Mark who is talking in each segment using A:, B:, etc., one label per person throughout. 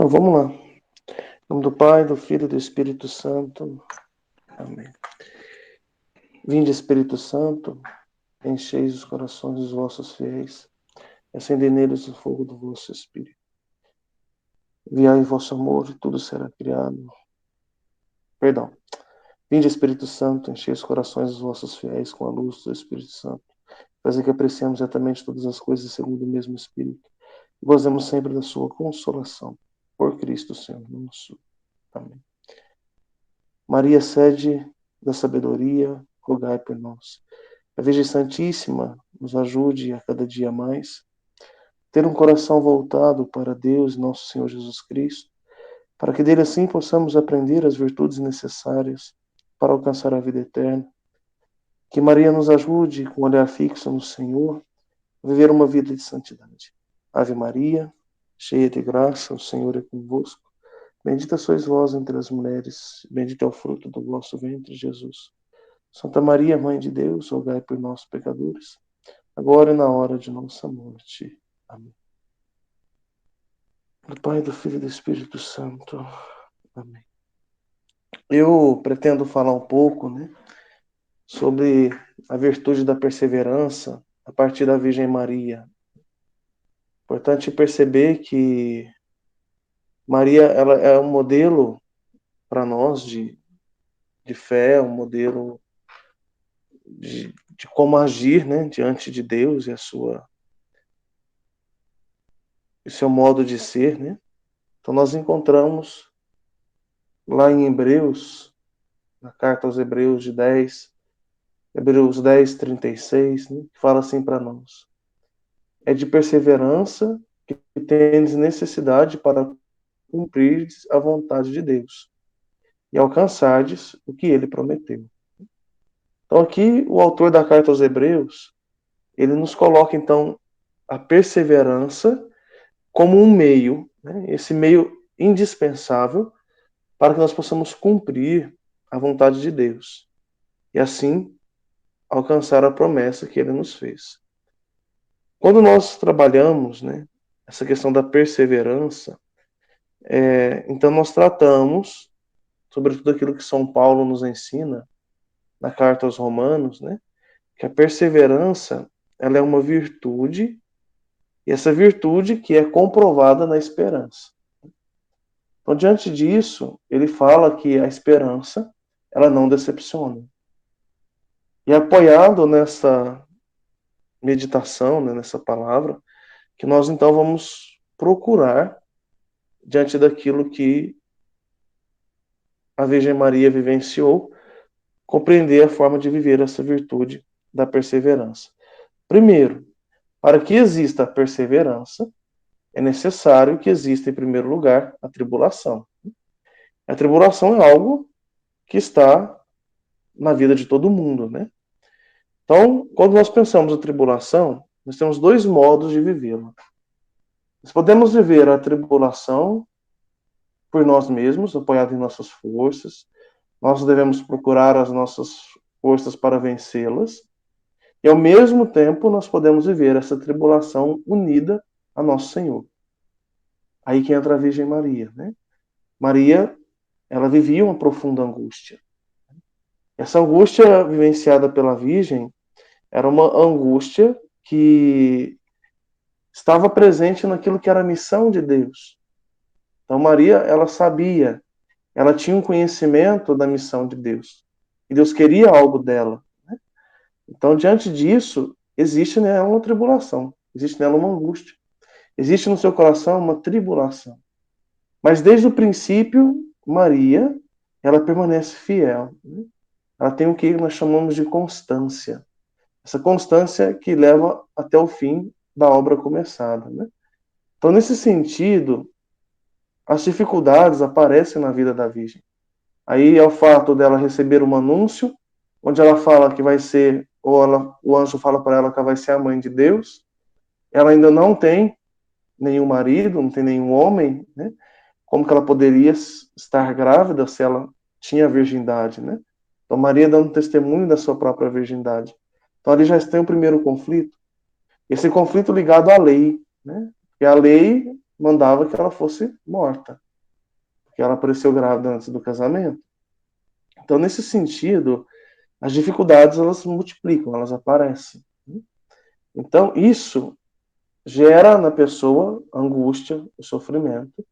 A: Então vamos lá. Em nome do Pai, do Filho e do Espírito Santo. Amém. Vinde, Espírito Santo, encheis os corações dos vossos fiéis, acendei neles o fogo do vosso Espírito. Enviai o vosso amor e tudo será criado. Perdão. Vinde, Espírito Santo, enchei os corações dos vossos fiéis com a luz do Espírito Santo. Fazer que apreciemos exatamente todas as coisas segundo o mesmo Espírito. E gozemos sempre da sua consolação. Por Cristo, Senhor nosso. Amém. Maria, sede da sabedoria, rogai por nós. A Virgem Santíssima nos ajude a cada dia mais ter um coração voltado para Deus, nosso Senhor Jesus Cristo, para que dele assim possamos aprender as virtudes necessárias para alcançar a vida eterna. Que Maria nos ajude, com o olhar fixo no Senhor, a viver uma vida de santidade. Ave Maria, cheia de graça, o Senhor é convosco. Bendita sois vós entre as mulheres, bendito é o fruto do vosso ventre, Jesus. Santa Maria, Mãe de Deus, rogai por nós, pecadores, agora e na hora de nossa morte. Amém. Do Pai, do Filho e do Espírito Santo. Amém. Eu pretendo falar um pouco, sobre a virtude da perseverança a partir da Virgem Maria. Importante perceber que Maria, ela é um modelo para nós de fé, um modelo de como agir, diante de Deus e o seu modo de ser, Então nós encontramos lá em Hebreus, na carta aos Hebreus Hebreus 10, 36, que fala assim para nós: é de perseverança que tendes necessidade para cumprirdes a vontade de Deus e alcançardes o que ele prometeu. Então aqui o autor da carta aos Hebreus, ele nos coloca então a perseverança como um meio, esse meio indispensável para que nós possamos cumprir a vontade de Deus e assim alcançar a promessa que ele nos fez. Quando nós trabalhamos, essa questão da perseverança, então nós tratamos sobre tudo aquilo que São Paulo nos ensina na carta aos Romanos, que a perseverança, ela é uma virtude, e essa virtude que é comprovada na esperança. Então, diante disso, ele fala que a esperança, ela não decepciona. E apoiado nessa meditação, nessa palavra, que nós então vamos procurar, diante daquilo que a Virgem Maria vivenciou, compreender a forma de viver essa virtude da perseverança. Primeiro, para que exista a perseverança, é necessário que exista, em primeiro lugar, a tribulação. A tribulação é algo que está na vida de todo mundo, Então, quando nós pensamos em tribulação, nós temos dois modos de vivê-la. Nós podemos viver a tribulação por nós mesmos, apoiado em nossas forças. Nós devemos procurar as nossas forças para vencê-las. E, ao mesmo tempo, nós podemos viver essa tribulação unida a Nosso Senhor. Aí que entra a Virgem Maria, Maria, ela vivia uma profunda angústia. Essa angústia vivenciada pela Virgem era uma angústia que estava presente naquilo que era a missão de Deus. Então Maria, ela sabia, ela tinha um conhecimento da missão de Deus. E Deus queria algo dela. Então, diante disso, existe nela uma tribulação, existe nela uma angústia. Existe no seu coração uma tribulação. Mas desde o princípio, Maria, ela permanece fiel. Ela tem o que nós chamamos de constância. Essa constância que leva até o fim da obra começada. Então, nesse sentido, as dificuldades aparecem na vida da Virgem. Aí é o fato dela receber um anúncio, onde ela fala que vai ser, o anjo fala para ela que ela vai ser a mãe de Deus. Ela ainda não tem nenhum marido, não tem nenhum homem, Como que ela poderia estar grávida se ela tinha virgindade, Então Maria dando testemunho da sua própria virgindade. Então ali já tem o primeiro conflito. Esse conflito ligado à lei, E a lei mandava que ela fosse morta, porque ela apareceu grávida antes do casamento. Então, nesse sentido, as dificuldades elas se multiplicam, elas aparecem. Então, isso gera na pessoa angústia, o sofrimento,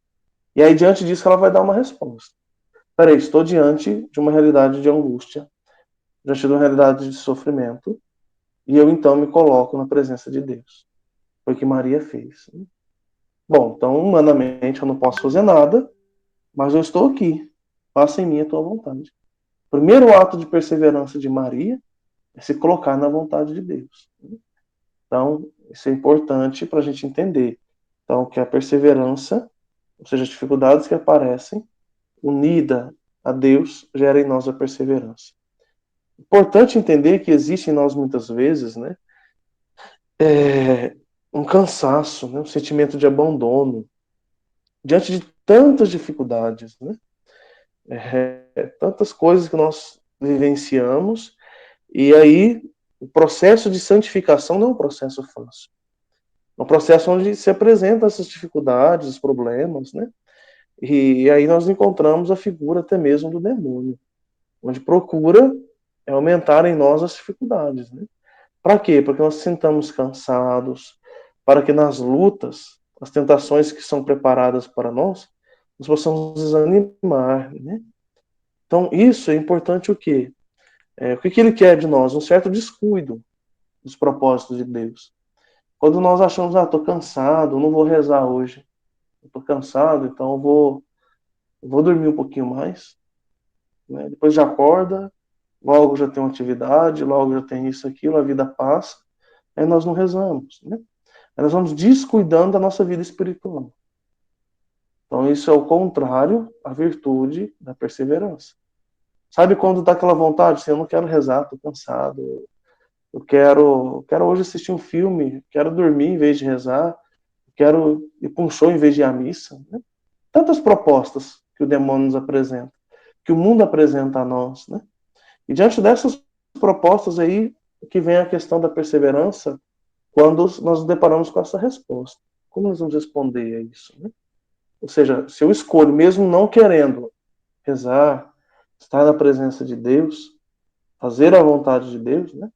A: e aí diante disso ela vai dar uma resposta. Peraí, estou diante de uma realidade de angústia, diante de uma realidade de sofrimento, e eu então me coloco na presença de Deus. Foi o que Maria fez. Bom, então humanamente eu não posso fazer nada, mas eu estou aqui. Faça em mim a tua vontade. O primeiro ato de perseverança de Maria é se colocar na vontade de Deus. Então, isso é importante para a gente entender. Então, que a perseverança, ou seja, as dificuldades que aparecem, unida a Deus, gera em nós a perseverança. Importante entender que existe em nós muitas vezes, né, um cansaço, né, um sentimento de abandono diante de tantas dificuldades, né, tantas coisas que nós vivenciamos, e aí o processo de santificação não é um processo fácil. É um processo onde se apresentam essas dificuldades, os problemas, né? E aí nós encontramos a figura até mesmo do demônio, onde procura aumentar em nós as dificuldades, né? Para quê? Para que nós nos sintamos cansados, para que nas lutas, as tentações que são preparadas para nós possamos desanimar, né? Então, isso é importante o quê? O que ele quer de nós? Um certo descuido dos propósitos de Deus. Quando nós achamos, estou cansado, não vou rezar hoje. Estou cansado, então eu vou dormir um pouquinho mais. Né? Depois já acorda, logo já tem uma atividade, logo já tem isso, aquilo, a vida passa. Aí nós não rezamos. Né? Aí nós vamos descuidando da nossa vida espiritual. Então isso é o contrário à virtude da perseverança. Sabe quando dá aquela vontade, assim, eu não quero rezar, estou cansado, eu quero hoje assistir um filme, quero dormir em vez de rezar, quero ir para um show em vez de ir à missa. Né? Tantas propostas que o demônio nos apresenta, que o mundo apresenta a nós. Né? E diante dessas propostas aí, que vem a questão da perseverança, quando nós nos deparamos com essa resposta. Como nós vamos responder a isso? Né? Ou seja, se eu escolho, mesmo não querendo rezar, estar na presença de Deus, fazer a vontade de Deus, né?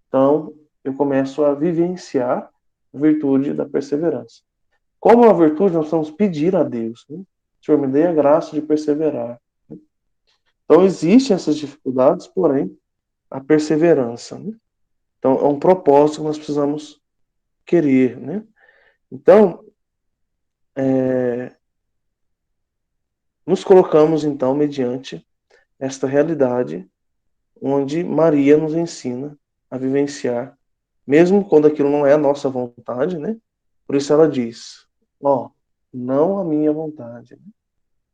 A: Então eu começo a vivenciar a virtude da perseverança. Como uma virtude, nós vamos pedir a Deus, né? Senhor, me dê a graça de perseverar. Então existem essas dificuldades, porém, a perseverança. Né? Então é um propósito que nós precisamos querer. Né? Então, nos colocamos, então, mediante esta realidade onde Maria nos ensina a vivenciar, mesmo quando aquilo não é a nossa vontade, né? Por isso ela diz, não a minha vontade,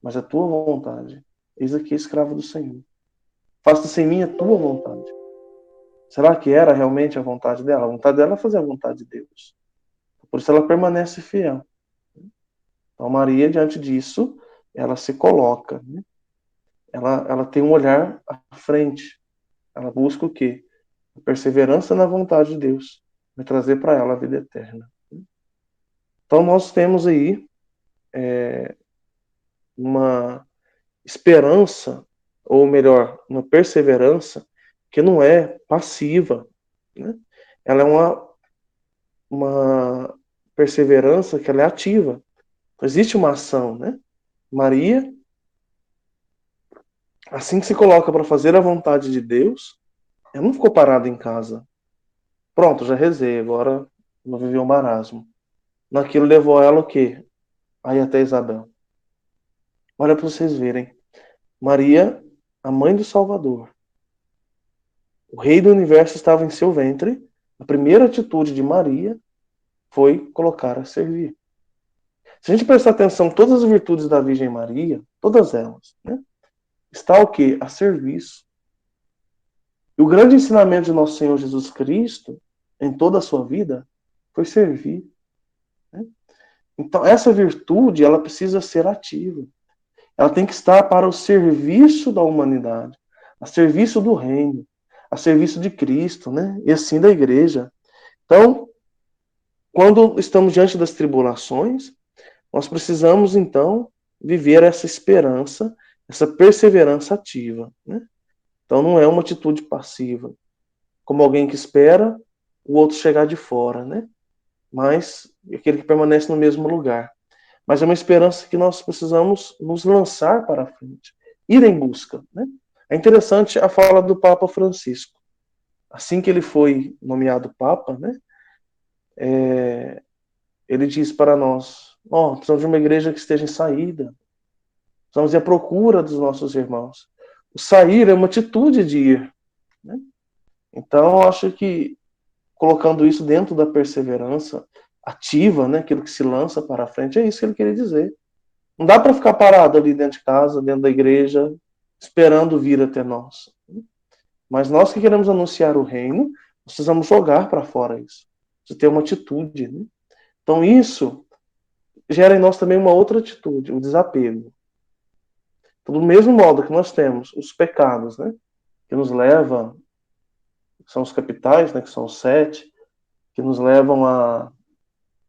A: mas a tua vontade. Eis aqui, escravo do Senhor. Faça-se em mim a tua vontade. Será que era realmente a vontade dela? A vontade dela é fazer a vontade de Deus. Por isso ela permanece fiel. Então Maria, diante disso, ela se coloca. Né? Ela tem um olhar à frente. Ela busca o quê? A perseverança na vontade de Deus. Vai trazer para ela a vida eterna. Então nós temos aí uma esperança, ou melhor, uma perseverança que não é passiva. Né? Ela é uma perseverança que ela é ativa. Então, existe uma ação, né? Maria, assim que se coloca para fazer a vontade de Deus, ela não ficou parada em casa. Pronto, já rezei, agora vou viver um marasmo. Naquilo levou ela o quê? Aí até Isabel. Olha para vocês verem. Maria, a mãe do Salvador. O rei do universo estava em seu ventre. A primeira atitude de Maria foi colocar a servir. Se a gente prestar atenção, todas as virtudes da Virgem Maria, todas elas, né, está o quê? A serviço. E o grande ensinamento de nosso Senhor Jesus Cristo, em toda a sua vida, foi servir. Né? Então, essa virtude, ela precisa ser ativa. Ela tem que estar para o serviço da humanidade, a serviço do reino, a serviço de Cristo, né? E assim da igreja. Então, quando estamos diante das tribulações, Nós precisamos, então, viver essa esperança, essa perseverança ativa, né? Então não é uma atitude passiva, como alguém que espera o outro chegar de fora, né? Mas aquele que permanece no mesmo lugar. Mas é uma esperança que nós precisamos nos lançar para a frente, ir em busca, né? É interessante a fala do Papa Francisco. Assim que ele foi nomeado Papa, né? Ele diz para nós: precisamos de uma igreja que esteja em saída, precisamos ir à procura dos nossos irmãos. O sair é uma atitude de ir, né? Então, eu acho que colocando isso dentro da perseverança ativa, né, aquilo que se lança para a frente, é isso que ele queria dizer. Não dá para ficar parado ali dentro de casa, dentro da igreja, esperando vir até nós. Mas nós que queremos anunciar o reino, precisamos jogar para fora isso. Precisa ter uma atitude, né? Então isso gera em nós também uma outra atitude, o desapego. Então, do mesmo modo que nós temos os pecados, né, que nos levam, que são os capitais, né, que são os 7, que nos levam a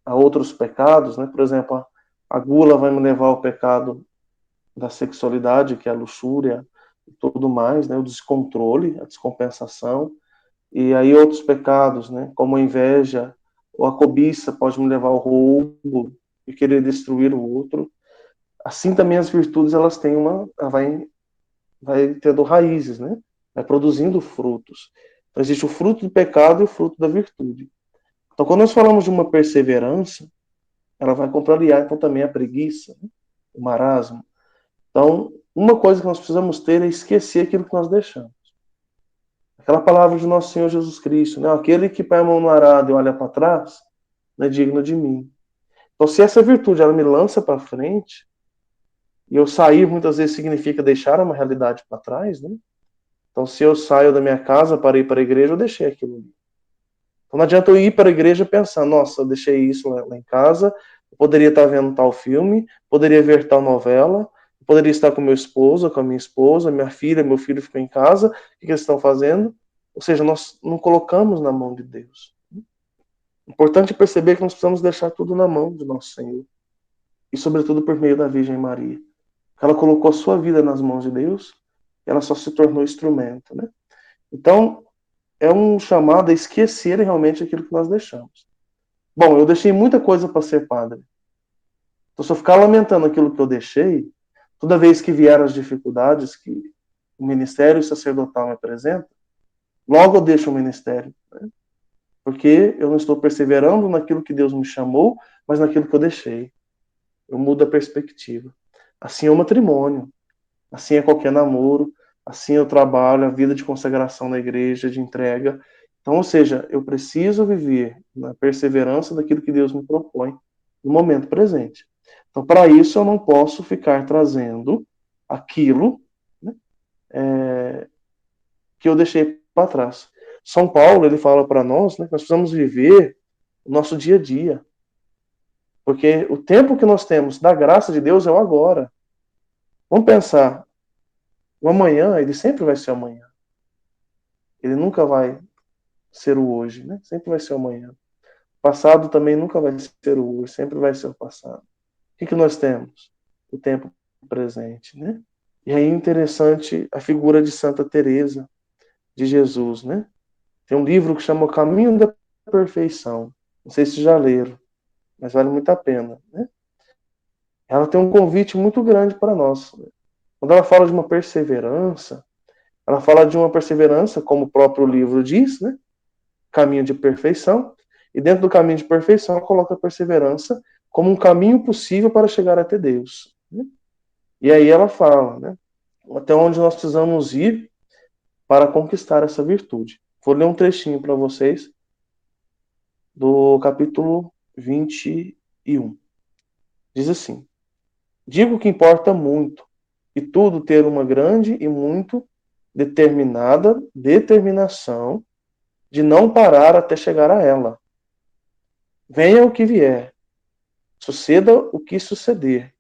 A: outros pecados, né? Por exemplo, a gula vai me levar ao pecado da sexualidade, que é a luxúria e tudo mais, né? O descontrole, a descompensação. E aí outros pecados, né? Como a inveja ou a cobiça pode me levar ao roubo e querer destruir o outro. Assim também as virtudes, elas têm vai tendo raízes, né? Vai produzindo frutos. Então existe o fruto do pecado e o fruto da virtude. Então quando nós falamos de uma perseverança, ela vai contrariar então também a preguiça, né? O marasmo. Então, uma coisa que nós precisamos ter é esquecer aquilo que nós deixamos. Aquela palavra de nosso Senhor Jesus Cristo, né? Aquele que põe a mão no arado e olha para trás, não é digno de mim. Então, se essa virtude ela me lança para frente, e eu sair muitas vezes significa deixar uma realidade para trás, né? Então, se eu saio da minha casa para ir para a igreja, eu deixei aquilo ali. Então, não adianta eu ir para a igreja pensando, nossa, eu deixei isso lá em casa, eu poderia estar vendo tal filme, poderia ver tal novela, poderia estar com meu esposo, com a minha esposa, minha filha, meu filho ficou em casa, o que eles estão fazendo? Ou seja, nós não colocamos na mão de Deus. Importante perceber que nós precisamos deixar tudo na mão de nosso Senhor. E sobretudo por meio da Virgem Maria. Ela colocou a sua vida nas mãos de Deus, e ela só se tornou instrumento, né? Então, é um chamado a esquecer realmente aquilo que nós deixamos. Bom, eu deixei muita coisa para ser padre. Então, se eu ficar lamentando aquilo que eu deixei, toda vez que vier as dificuldades que o ministério sacerdotal me apresenta, logo eu deixo o ministério, né? Porque eu não estou perseverando naquilo que Deus me chamou, mas naquilo que eu deixei. Eu mudo a perspectiva. Assim é o matrimônio, assim é qualquer namoro, assim é o trabalho, a vida de consagração na igreja, de entrega. Então, ou seja, eu preciso viver na perseverança daquilo que Deus me propõe no momento presente. Então, para isso, eu não posso ficar trazendo aquilo, né, que eu deixei para trás. São Paulo, ele fala para nós, né, que nós precisamos viver o nosso dia a dia. Porque o tempo que nós temos da graça de Deus é o agora. Vamos pensar, o amanhã, ele sempre vai ser amanhã. Ele nunca vai ser o hoje, né? Sempre vai ser o amanhã. O passado também nunca vai ser o hoje, sempre vai ser o passado. O que nós temos? O tempo presente, né? E aí é interessante a figura de Santa Teresa de Jesus, né? Tem um livro que chama O Caminho da Perfeição. Não sei se já leram, mas vale muito a pena, né? Ela tem um convite muito grande para nós. Quando ela fala de uma perseverança, ela fala de uma perseverança, como o próprio livro diz, né? Caminho de perfeição. E dentro do caminho de perfeição, ela coloca a perseverança como um caminho possível para chegar até Deus, né? E aí ela fala, né? Até onde nós precisamos ir para conquistar essa virtude. Vou ler um trechinho para vocês do capítulo 21. Diz assim: digo que importa muito, e tudo ter uma grande e muito determinada determinação de não parar até chegar a ela. Venha o que vier, suceda o que suceder,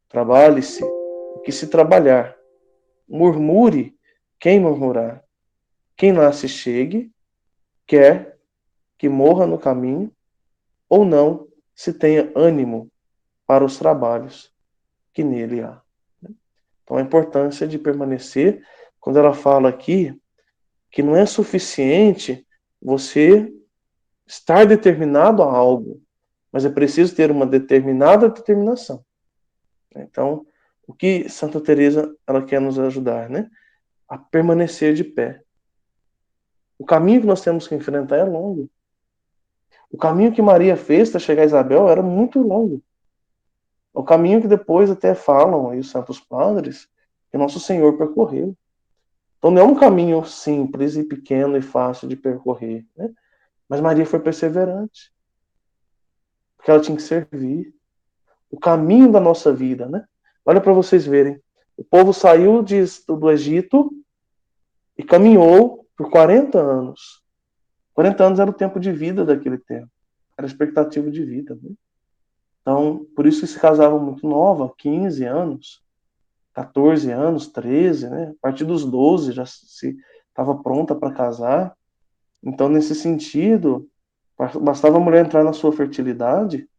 A: trabalhe-se o que se trabalhar, murmure quem murmurar, quem lá se chegue, quer que morra no caminho, ou não se tenha ânimo para os trabalhos que nele há. Então, a importância de permanecer, quando ela fala aqui que não é suficiente você estar determinado a algo, mas é preciso ter uma determinada determinação. Então, o que Santa Teresa ela quer nos ajudar, né? A permanecer de pé. O caminho que nós temos que enfrentar é longo. O caminho que Maria fez para chegar a Isabel era muito longo. O caminho que depois até falam aí os santos padres que Nosso Senhor percorreu. Então não é um caminho simples e pequeno e fácil de percorrer, né? Mas Maria foi perseverante, porque ela tinha que servir. O caminho da nossa vida, né? Olha para vocês verem. O povo saiu do Egito e caminhou por 40 anos. 40 anos era o tempo de vida daquele tempo. Era a expectativa de vida, né? Então, por isso que se casavam muito nova, 15 anos, 14 anos, 13, né? A partir dos 12 já se estava pronta para casar. Então, nesse sentido, bastava a mulher entrar na sua fertilidade,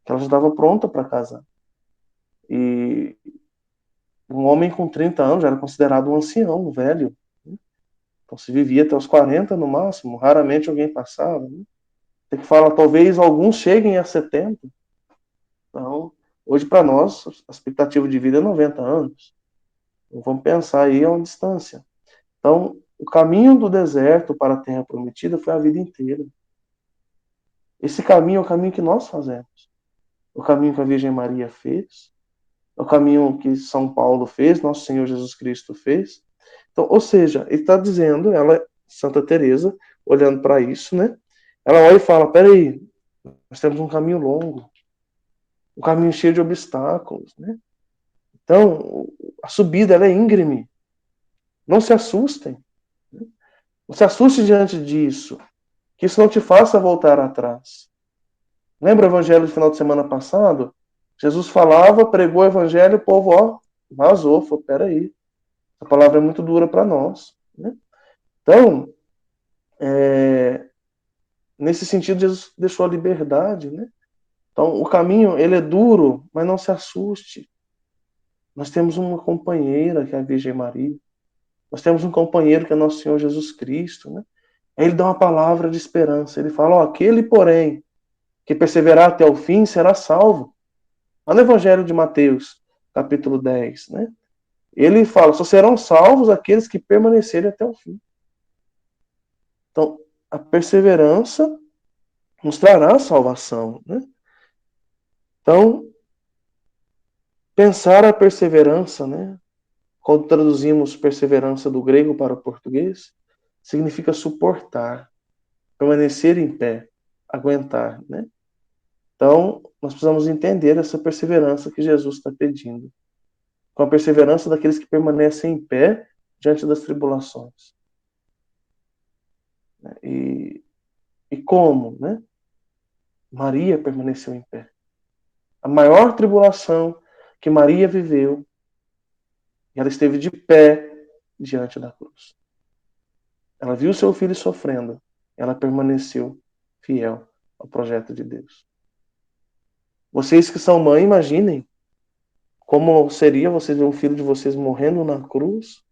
A: que ela já estava pronta para casar. E um homem com 30 anos já era considerado um ancião, um velho. Né? Então, se vivia até os 40 no máximo, raramente alguém passava. Né? Tem que falar, talvez alguns cheguem a 70. Então, hoje para nós, a expectativa de vida é 90 anos. Então, vamos pensar aí a uma distância. Então, o caminho do deserto para a terra prometida foi a vida inteira. Esse caminho é o caminho que nós fazemos. É o caminho que a Virgem Maria fez. É o caminho que São Paulo fez, Nosso Senhor Jesus Cristo fez. Então, ou seja, ele está dizendo, ela, Santa Teresa, olhando para isso, né? Ela olha e fala: peraí, nós temos um caminho longo, um caminho cheio de obstáculos, né? Então, a subida ela é íngreme. Não se assustem. Né? Não se assuste diante disso. Que isso não te faça voltar atrás. Lembra o evangelho do final de semana passado? Jesus falava, pregou o evangelho, o povo, ó, vazou. Falou, peraí, a palavra é muito dura para nós. Né? Então, nesse sentido, Jesus deixou a liberdade. Né? Então, o caminho, ele é duro, mas não se assuste. Nós temos uma companheira, que é a Virgem Maria. Nós temos um companheiro, que é nosso Senhor Jesus Cristo. Né? Aí ele dá uma palavra de esperança. Ele fala, ó, aquele, porém, que perseverar até o fim será salvo. Lá no Evangelho de Mateus, capítulo 10, né? Ele fala, só serão salvos aqueles que permanecerem até o fim. Então, a perseverança nos trará a salvação, né? Então, pensar a perseverança, né? Quando traduzimos perseverança do grego para o português, significa suportar, permanecer em pé, aguentar, né? Então, nós precisamos entender essa perseverança que Jesus está pedindo. Com a perseverança daqueles que permanecem em pé diante das tribulações. E como, né? Maria permaneceu em pé. A maior tribulação que Maria viveu, ela esteve de pé diante da cruz. Ela viu seu filho sofrendo, ela permaneceu fiel ao projeto de Deus. Vocês que são mãe, imaginem como seria vocês ver um filho de vocês morrendo na cruz.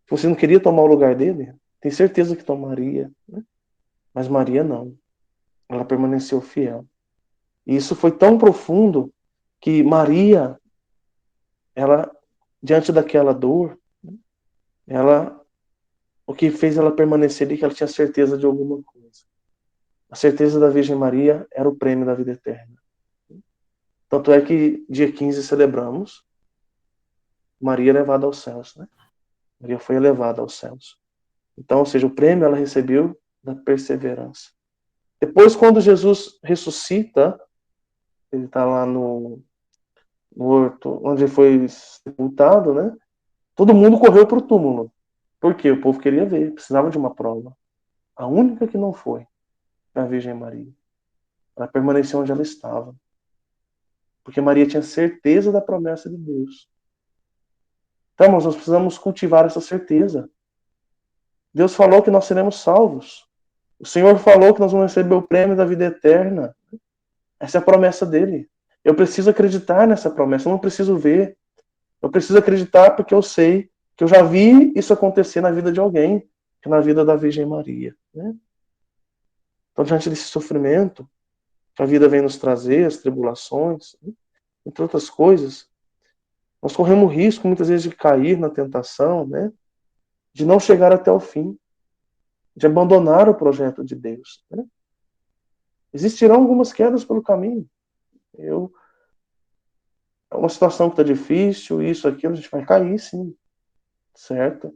A: Você não queria tomar o lugar dele? Tem certeza que tomaria, né? Mas Maria não. Ela permaneceu fiel. E isso foi tão profundo que Maria, ela, diante daquela dor, ela, o que fez ela permanecer ali, que ela tinha certeza de alguma coisa. A certeza da Virgem Maria era o prêmio da vida eterna. Tanto é que dia 15 celebramos Maria elevada aos céus, né? Maria foi elevada aos céus. Então, ou seja, o prêmio ela recebeu da perseverança. Depois, quando Jesus ressuscita, ele está lá no horto, onde ele foi sepultado, né? Todo mundo correu para o túmulo. Por quê? O povo queria ver, precisava de uma prova. A única que não foi a Virgem Maria. Ela permaneceu onde ela estava. Porque Maria tinha certeza da promessa de Deus. Então, nós precisamos cultivar essa certeza. Deus falou que nós seremos salvos. O Senhor falou que nós vamos receber o prêmio da vida eterna. Essa é a promessa dele. Eu preciso acreditar nessa promessa, eu não preciso ver. Eu preciso acreditar porque eu sei que eu já vi isso acontecer na vida de alguém, que é na vida da Virgem Maria. Né? Então, diante desse sofrimento que a vida vem nos trazer, as tribulações, né? Entre outras coisas, nós corremos o risco, muitas vezes, de cair na tentação, né? De não chegar até o fim, de abandonar o projeto de Deus. Né? Existirão algumas quedas pelo caminho. É uma situação que está difícil, isso, aquilo, a gente vai cair, sim, certo?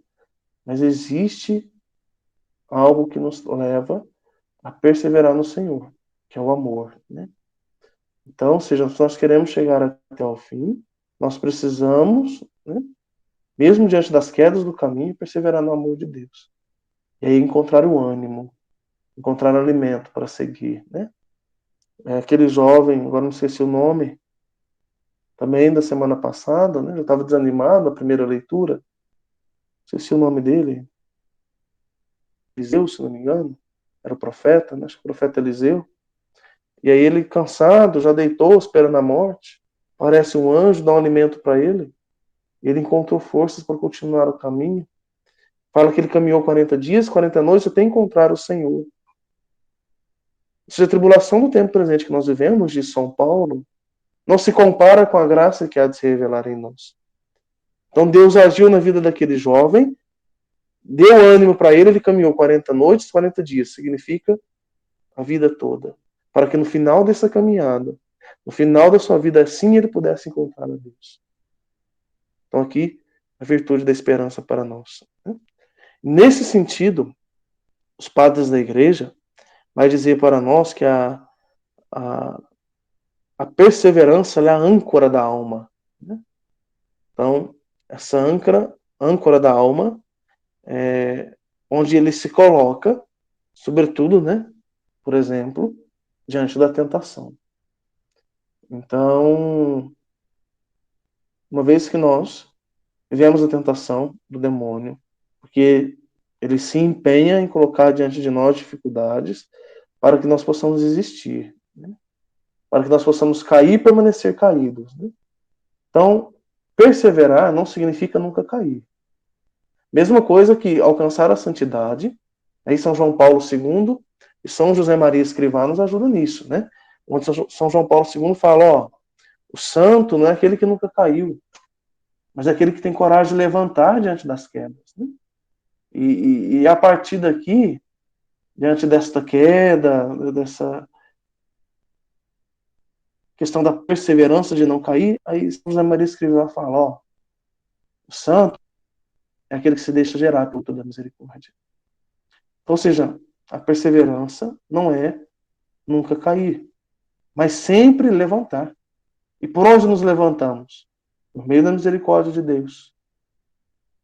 A: Mas existe algo que nos leva a perseverar no Senhor, que é o amor, né? Então, seja, se nós queremos chegar até o fim, nós precisamos, né, mesmo diante das quedas do caminho, perseverar no amor de Deus. E aí encontrar o ânimo, encontrar alimento para seguir, né? Aquele jovem, agora não esqueci o nome, também da semana passada, né? Eu estava desanimado na primeira leitura, esqueci o nome dele, Eliseu, se não me engano, era o profeta, né? Acho que o profeta Eliseu. E aí ele, cansado, já deitou, esperando a morte. Parece um anjo, dá um alimento para ele. E ele encontrou forças para continuar o caminho. Fala que ele caminhou 40 dias, 40 noites até encontrar o Senhor. Ou seja, a tribulação do tempo presente que nós vivemos, de São Paulo, não se compara com a graça que há de se revelar em nós. Então Deus agiu na vida daquele jovem, deu ânimo para ele, ele caminhou 40 noites, 40 dias. Significa a vida toda. Para que no final dessa caminhada, no final da sua vida, assim ele pudesse encontrar a Deus. Então aqui, a virtude da esperança para nós. Nesse sentido, os padres da igreja vai dizer para nós que a, a perseverança é a âncora da alma. Né? Então, essa âncora da alma, é onde ele se coloca, sobretudo, né, por exemplo, diante da tentação. Então, uma vez que nós vivemos a tentação do demônio, porque ele se empenha em colocar diante de nós dificuldades para que nós possamos existir, né? Para que nós possamos cair e permanecer caídos. Né? Então, perseverar não significa nunca cair. Mesma coisa que alcançar a santidade, aí São João Paulo II e São José Maria Escrivá nos ajudam nisso, né? Onde São João Paulo II fala, ó, o santo não é aquele que nunca caiu, mas é aquele que tem coragem de levantar diante das quedas. Né? E a partir daqui, diante desta queda, dessa questão da perseverança de não cair, aí São José Maria Escrivá fala, ó, o santo é aquele que se deixa gerar pelo toda a misericórdia. Ou seja, a perseverança não é nunca cair, mas sempre levantar. E por onde nos levantamos? Por meio da misericórdia de Deus.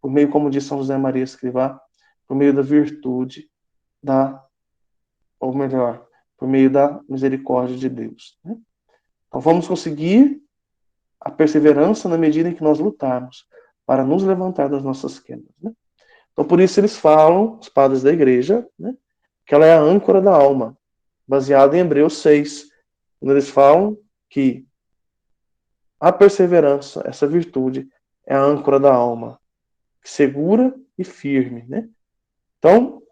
A: Por meio, como diz São José Maria Escrivá, por meio da virtude, ou melhor, por meio da misericórdia de Deus. Né? Então vamos conseguir a perseverança na medida em que nós lutarmos para nos levantar das nossas quedas. Né? Então por isso eles falam, os padres da igreja, né, que ela é a âncora da alma, baseada em Hebreus 6, quando eles falam que a perseverança, essa virtude, é a âncora da alma, segura e firme. Né? Então,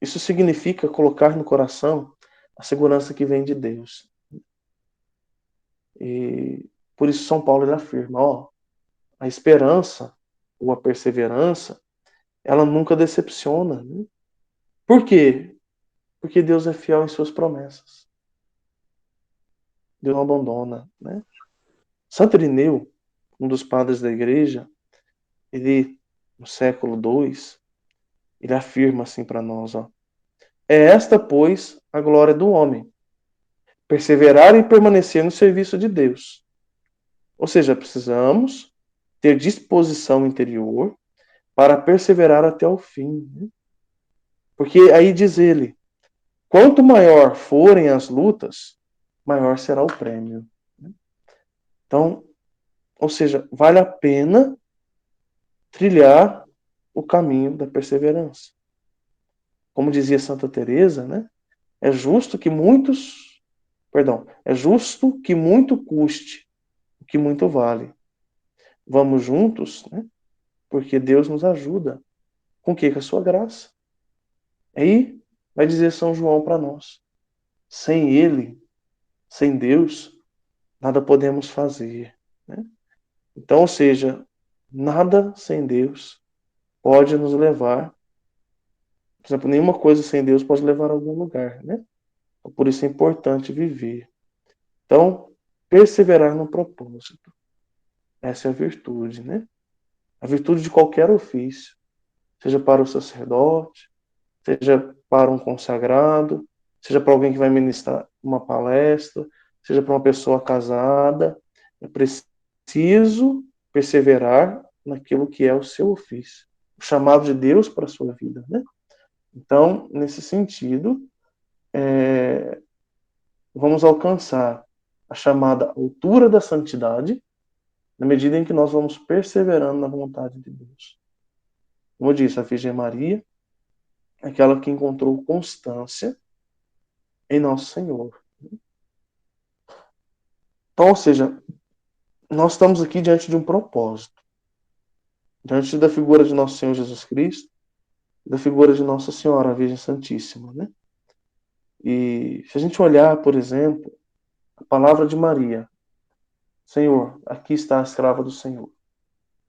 A: isso significa colocar no coração a segurança que vem de Deus. E por isso São Paulo ele afirma, ó, a esperança ou a perseverança, ela nunca decepciona. Né? Por quê? Porque Deus é fiel em suas promessas. Deus não abandona. Né? Santo Irineu, um dos padres da igreja, ele, no século II, ele afirma assim para nós, ó, é esta, pois, a glória do homem, perseverar e permanecer no serviço de Deus. Ou seja, precisamos ter disposição interior para perseverar até o fim. Né? Porque aí diz ele, quanto maior forem as lutas, maior será o prêmio. Né? Então, ou seja, vale a pena trilhar o caminho da perseverança. Como dizia Santa Teresa, né? É justo que muitos Perdão, é justo que muito custe, o que muito vale. Vamos juntos, né? Porque Deus nos ajuda. Com o quê? Com a sua graça. Aí vai dizer São João para nós: sem Ele, sem Deus, nada podemos fazer, né? Então, ou seja, nada sem Deus pode nos levar, por exemplo, nenhuma coisa sem Deus pode levar a algum lugar, né? Então, por isso é importante viver. Então, perseverar no propósito. Essa é a virtude, né? A virtude de qualquer ofício, seja para o sacerdote, seja para um consagrado, seja para alguém que vai ministrar uma palestra, seja para uma pessoa casada. É preciso perseverar naquilo que é o seu ofício, o chamado de Deus para a sua vida, né? Então, nesse sentido, vamos alcançar a chamada altura da santidade na medida em que nós vamos perseverando na vontade de Deus. Como eu disse, a Virgem Maria é aquela que encontrou constância em Nosso Senhor. Então, ou seja, nós estamos aqui diante de um propósito, diante da figura de Nosso Senhor Jesus Cristo, da figura de Nossa Senhora, a Virgem Santíssima, né? E se a gente olhar, por exemplo, a palavra de Maria: Senhor, aqui está a escrava do Senhor,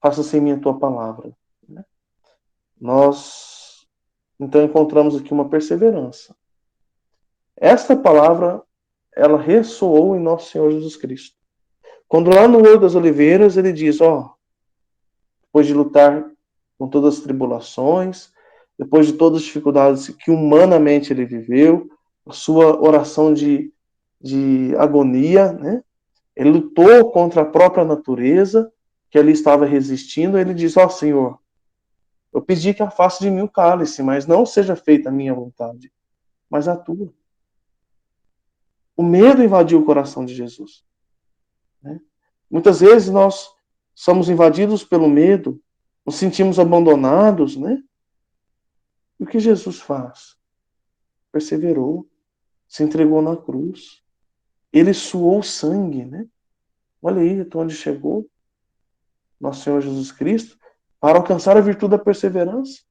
A: faça-se em mim a tua palavra, né? Nós, então, encontramos aqui uma perseverança. Esta palavra, ela ressoou em Nosso Senhor Jesus Cristo. Quando lá no Horto das Oliveiras ele diz, depois de lutar com todas as tribulações, depois de todas as dificuldades que humanamente ele viveu, a sua oração de agonia, né? Ele lutou contra a própria natureza, que ali estava resistindo, ele diz, Senhor, eu pedi que afaste de mim o cálice, mas não seja feita a minha vontade, mas a tua. O medo invadiu o coração de Jesus, né? Muitas vezes nós somos invadidos pelo medo, nos sentimos abandonados, né? E o que Jesus faz? Perseverou, se entregou na cruz. Ele suou sangue, né? Olha aí até onde chegou nosso Senhor Jesus Cristo para alcançar a virtude da perseverança.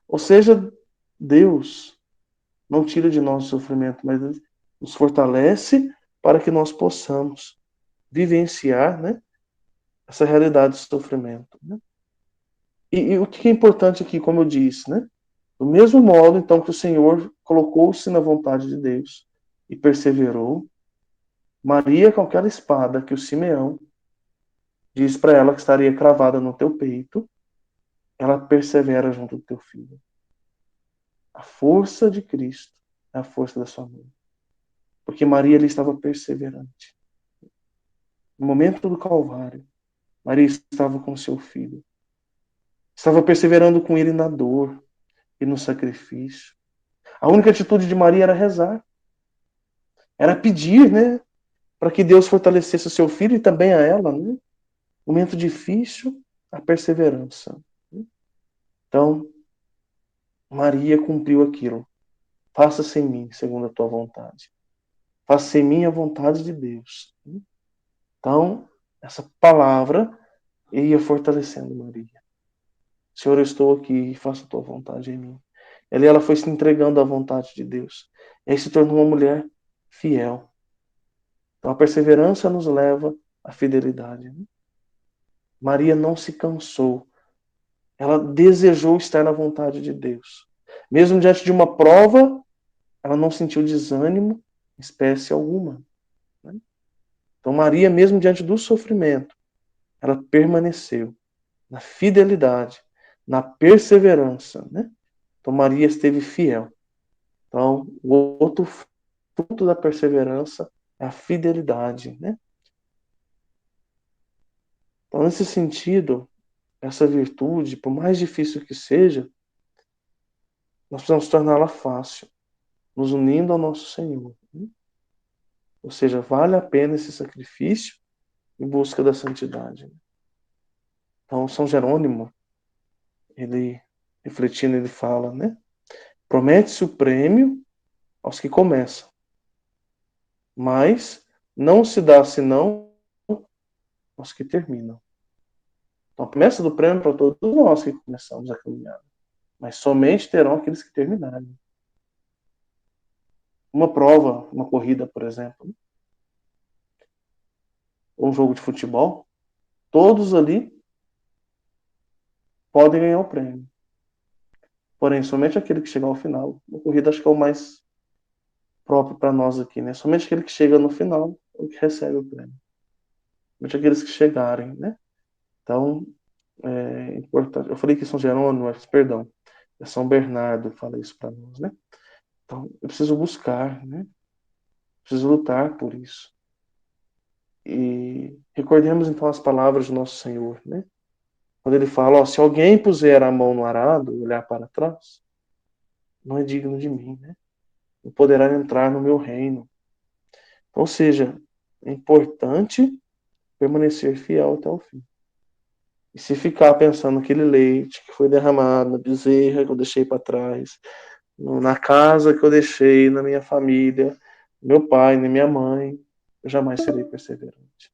A: Ou seja, Deus não tira de nós o sofrimento, mas nos fortalece para que nós possamos vivenciar, né, essa realidade do sofrimento, né? E o que é importante aqui, como eu disse, né? Do mesmo modo, então, que o Senhor colocou-se na vontade de Deus e perseverou, Maria, com aquela espada que o Simeão diz para ela que estaria cravada no teu peito, ela persevera junto do teu filho. A força de Cristo é a força da sua mãe. Porque Maria ali estava perseverante. No momento do Calvário, Maria estava com seu filho. Estava perseverando com ele na dor e no sacrifício. A única atitude de Maria era rezar. Era pedir, né? Para que Deus fortalecesse o seu filho e também a ela, né? Momento difícil, a perseverança. Então, Maria cumpriu aquilo. Faça-se em mim, segundo a tua vontade. Faça-se em mim a vontade de Deus. Então, essa palavra ia fortalecendo Maria. Senhor, eu estou aqui, faça a tua vontade em mim. Ela foi se entregando à vontade de Deus. E aí se tornou uma mulher fiel. Então, a perseverança nos leva à fidelidade. Maria não se cansou. Ela desejou estar na vontade de Deus. Mesmo diante de uma prova, ela não sentiu desânimo, espécie alguma, né? Então, Maria, mesmo diante do sofrimento, ela permaneceu na fidelidade, na perseverança, né? Então, Maria esteve fiel. Então, o outro fruto da perseverança é a fidelidade, né? Então, nesse sentido, essa virtude, por mais difícil que seja, nós precisamos torná-la fácil, nos unindo ao nosso Senhor, né? Ou seja, vale a pena esse sacrifício em busca da santidade. Então, São Jerônimo, ele, refletindo, ele fala, né? Promete-se o prêmio aos que começam, Mas não se dá senão aos que terminam. Então, a promessa do prêmio é para todos nós que começamos a caminhada, mas somente terão aqueles que terminarem. Uma prova, uma corrida, por exemplo, ou um jogo de futebol, todos ali podem ganhar o prêmio. Porém, somente aquele que chegar ao final. Uma corrida acho que é o mais próprio para nós aqui, né? Somente aquele que chega no final é o que recebe o prêmio. Somente aqueles que chegarem, né? Então, é importante. Eu falei que São Jerônimo, mas perdão, é São Bernardo que fala isso para nós, né? Então, eu preciso buscar, né? Preciso lutar por isso. E recordemos então as palavras do nosso Senhor, né? Quando ele fala, ó, se alguém puser a mão no arado e olhar para trás, não é digno de mim, né? Não poderá entrar no meu reino. Ou seja, é importante permanecer fiel até o fim. E se ficar pensando naquele leite que foi derramado, na bezerra que eu deixei para trás, na casa que eu deixei, na minha família, meu pai, nem minha mãe, eu jamais serei perseverante.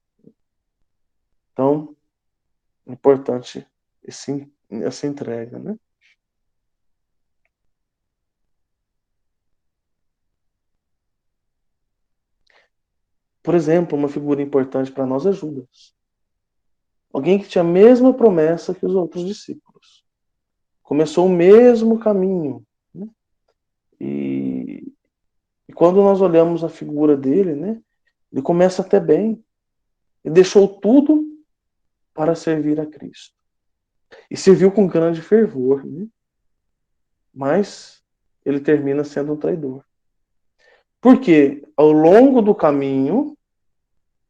A: Então, é importante essa entrega, né? Por exemplo, uma figura importante para nós é Judas. Alguém que tinha a mesma promessa que os outros discípulos. Começou o mesmo caminho. Né? E, e quando nós olhamos a figura dele, né? Ele começa até bem. Ele deixou tudo para servir a Cristo. E serviu com grande fervor. Né? Mas ele termina sendo um traidor. Porque ao longo do caminho,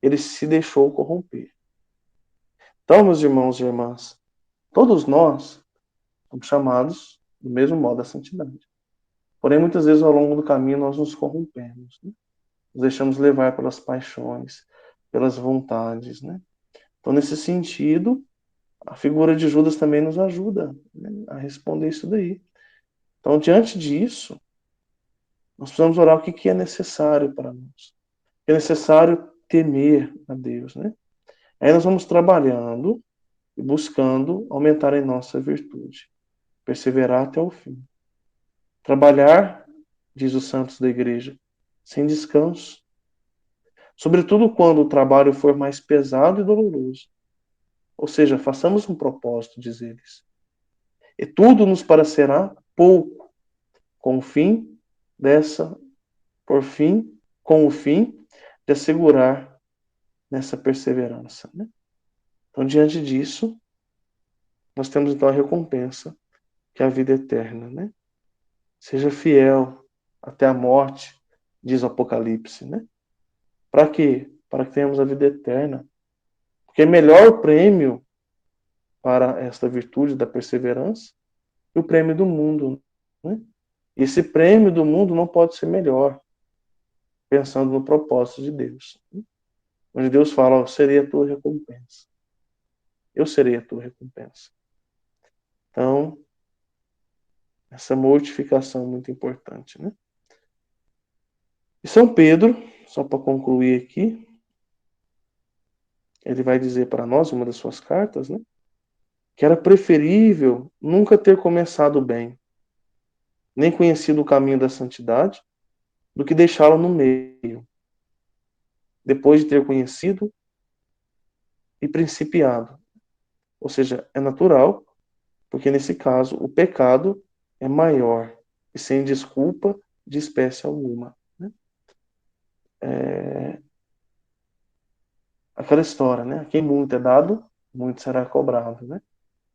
A: ele se deixou corromper. Então, meus irmãos e irmãs, todos nós somos chamados do mesmo modo à santidade. Porém, muitas vezes ao longo do caminho nós nos corrompemos, né? Nos deixamos levar pelas paixões, pelas vontades, né? Então, nesse sentido, a figura de Judas também nos ajuda, né, a responder isso daí. Então, diante disso, nós precisamos orar o que é necessário para nós. É necessário temer a Deus, né? Aí nós vamos trabalhando e buscando aumentar em nossa virtude, perseverar até o fim. Trabalhar, diz os santos da igreja, sem descanso. Sobretudo quando o trabalho for mais pesado e doloroso. Ou seja, façamos um propósito, diz eles. E tudo nos parecerá pouco, com o fim dessa, por fim, com o fim de assegurar nessa perseverança. Né? Então, diante disso, nós temos então a recompensa, que é a vida eterna. Né? Seja fiel até a morte, diz o Apocalipse. Né? Para quê? Para que tenhamos a vida eterna. Porque é melhor o prêmio para esta virtude da perseverança que o prêmio do mundo. Né? E esse prêmio do mundo não pode ser melhor, pensando no propósito de Deus. Né? Onde Deus fala, eu serei a tua recompensa. Eu serei a tua recompensa. Então, essa mortificação é muito importante. Né? E São Pedro, só para concluir aqui, ele vai dizer para nós, uma das suas cartas, né, que era preferível nunca ter começado bem, nem conhecido o caminho da santidade, do que deixá-lo no meio, depois de ter conhecido e principiado. Ou seja, é natural, porque nesse caso o pecado é maior e sem desculpa de espécie alguma. Né? É aquela história, né? Quem muito é dado, muito será cobrado. Né?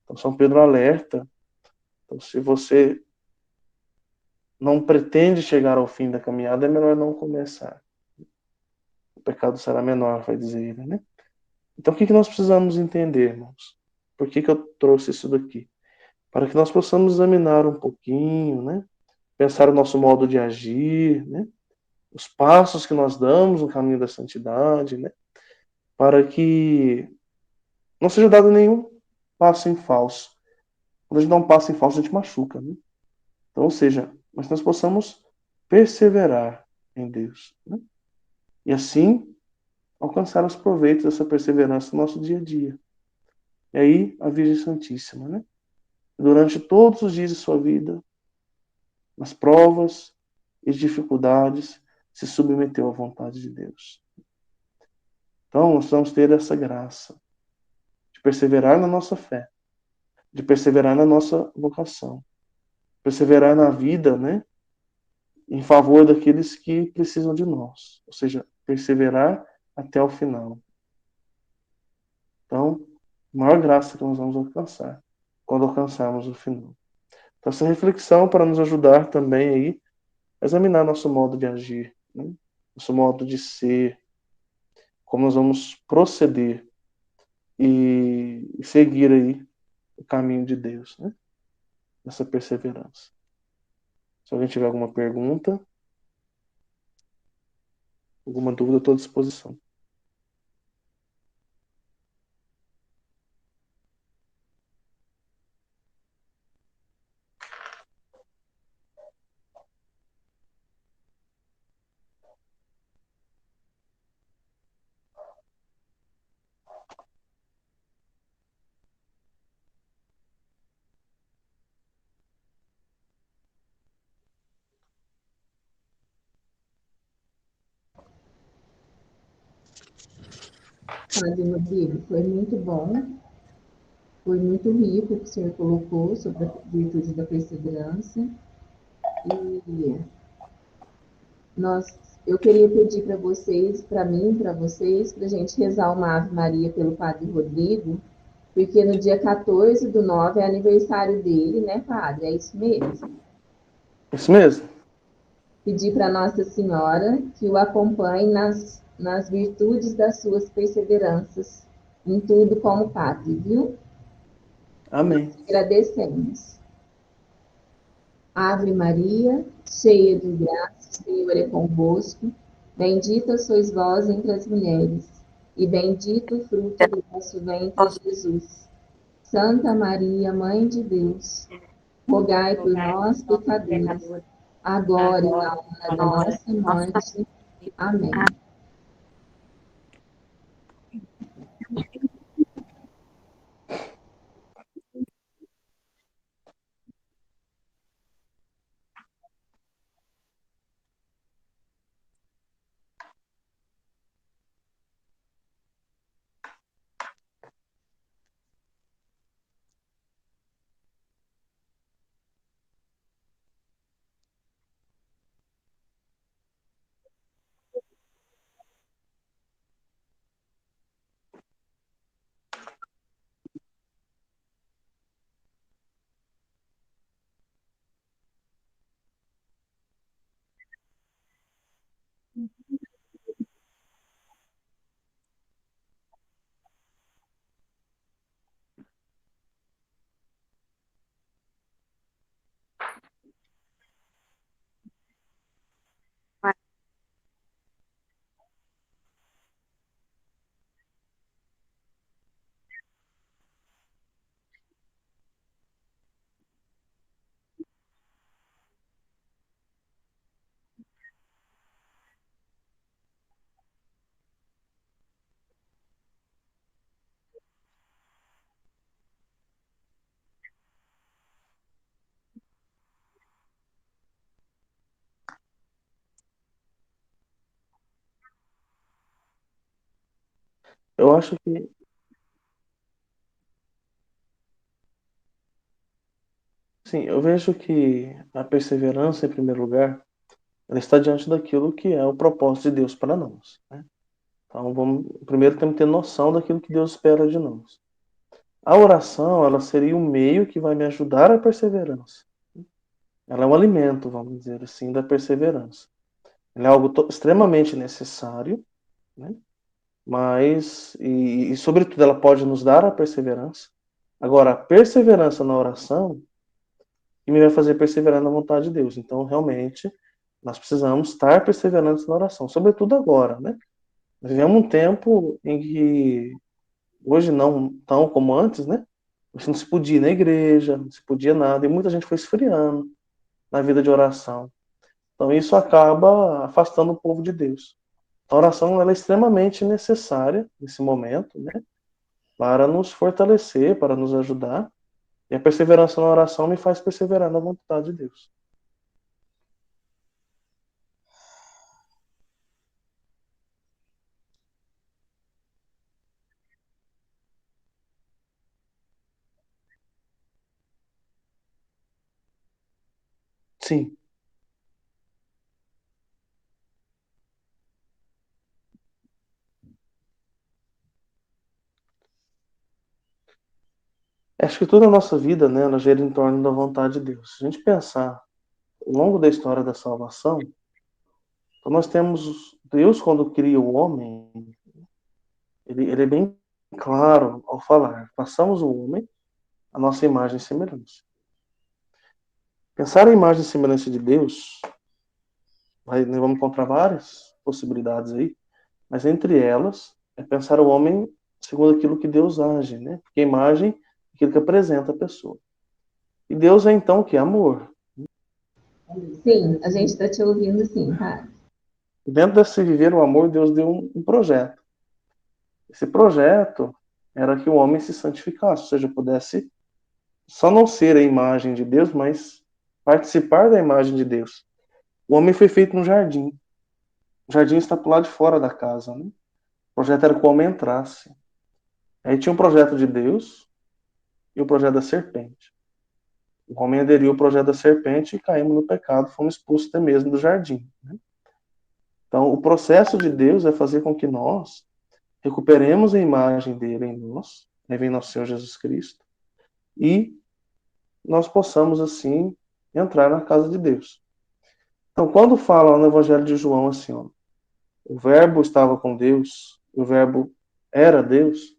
A: Então, São Pedro alerta. Então, se você não pretende chegar ao fim da caminhada, é melhor não começar. O pecado será menor, vai dizer ele. Né? Então, o que nós precisamos entender, irmãos? Por que eu trouxe isso daqui? Para que nós possamos examinar um pouquinho, né? Pensar o nosso modo de agir, né? Os passos que nós damos no caminho da santidade, né? Para que não seja dado nenhum passo em falso. Quando a gente dá um passo em falso, a gente machuca, né? Então, ou seja, mas nós possamos perseverar em Deus, né? E assim alcançar os proveitos dessa perseverança no nosso dia a dia. E aí a Virgem Santíssima, né? Durante todos os dias de sua vida, nas provas e dificuldades, se submeteu à vontade de Deus. Então, nós vamos ter essa graça de perseverar na nossa fé, de perseverar na nossa vocação, perseverar na vida, né, em favor daqueles que precisam de nós, ou seja, perseverar até o final. Então, a maior graça que nós vamos alcançar quando alcançarmos o final. Então, essa reflexão para nos ajudar também aí a examinar nosso modo de agir, né, nosso modo de ser, como nós vamos proceder e seguir aí o caminho de Deus, né, nessa perseverança. Se alguém tiver alguma pergunta, alguma dúvida, eu estou à disposição.
B: Padre Rodrigo, foi muito bom, foi muito rico o que o senhor colocou sobre a virtude da perseverança. E nós, eu queria pedir para vocês, para mim, para vocês, para a gente rezar uma Ave Maria pelo Padre Rodrigo, porque no dia 14/9 é aniversário dele, né, Padre? É isso mesmo.
A: Isso mesmo?
B: Pedir para Nossa Senhora que o acompanhe nas virtudes das suas perseveranças, em tudo como Padre, viu?
A: Amém.
B: Agradecemos. Ave Maria, cheia de graça, o Senhor é convosco. Bendita sois vós entre as mulheres, e bendito o fruto do vosso ventre, Jesus. Santa Maria, Mãe de Deus, rogai por nós, pecadores, agora e na hora da nossa morte. Amém.
A: Eu acho que, sim, eu vejo que a perseverança, em primeiro lugar, ela está diante daquilo que é o propósito de Deus para nós, né? Então, primeiro temos que ter noção daquilo que Deus espera de nós. A oração, ela seria o meio que vai me ajudar a perseverança. Ela é um alimento, vamos dizer assim, da perseverança. Ela é algo extremamente necessário, né? Mas, sobretudo, ela pode nos dar a perseverança. Agora, a perseverança na oração que me vai fazer perseverar na vontade de Deus. Então, realmente, nós precisamos estar perseverantes na oração, sobretudo agora, né? Nós vivemos um tempo em que, hoje não tão como antes, né? Você não se podia ir na igreja, não se podia nada, e muita gente foi esfriando na vida de oração. Então, isso acaba afastando o povo de Deus. A oração ela é extremamente necessária nesse momento, né? Para nos fortalecer, para nos ajudar. E a perseverança na oração me faz perseverar na vontade de Deus. Sim. Acho que toda a nossa vida, né, ela gira em torno da vontade de Deus. Se a gente pensar ao longo da história da salvação, então nós temos Deus quando cria o homem, ele é bem claro ao falar, façamos o homem a nossa imagem e semelhança. Pensar a imagem e semelhança de Deus, nós vamos encontrar várias possibilidades aí, mas entre elas é pensar o homem segundo aquilo que Deus age, né? Porque a imagem é aquilo que apresenta a pessoa. E Deus é então o que? Amor.
B: Sim, a gente está te ouvindo sim, tá?
A: E dentro desse viver o amor, Deus deu um projeto. Esse projeto era que o homem se santificasse, ou seja, pudesse só não ser a imagem de Deus, mas participar da imagem de Deus. O homem foi feito no jardim. O jardim está para o lado de fora da casa, né? O projeto era que o homem entrasse. Aí tinha um projeto de Deus e o projeto da serpente. O homem aderiu ao projeto da serpente e caímos no pecado, fomos expulsos até mesmo do jardim, né? Então, o processo de Deus é fazer com que nós recuperemos a imagem dele em nós, aí vem nosso Senhor Jesus Cristo, e nós possamos, assim, entrar na casa de Deus. Então, quando fala no Evangelho de João assim, ó, o verbo estava com Deus, o verbo era Deus,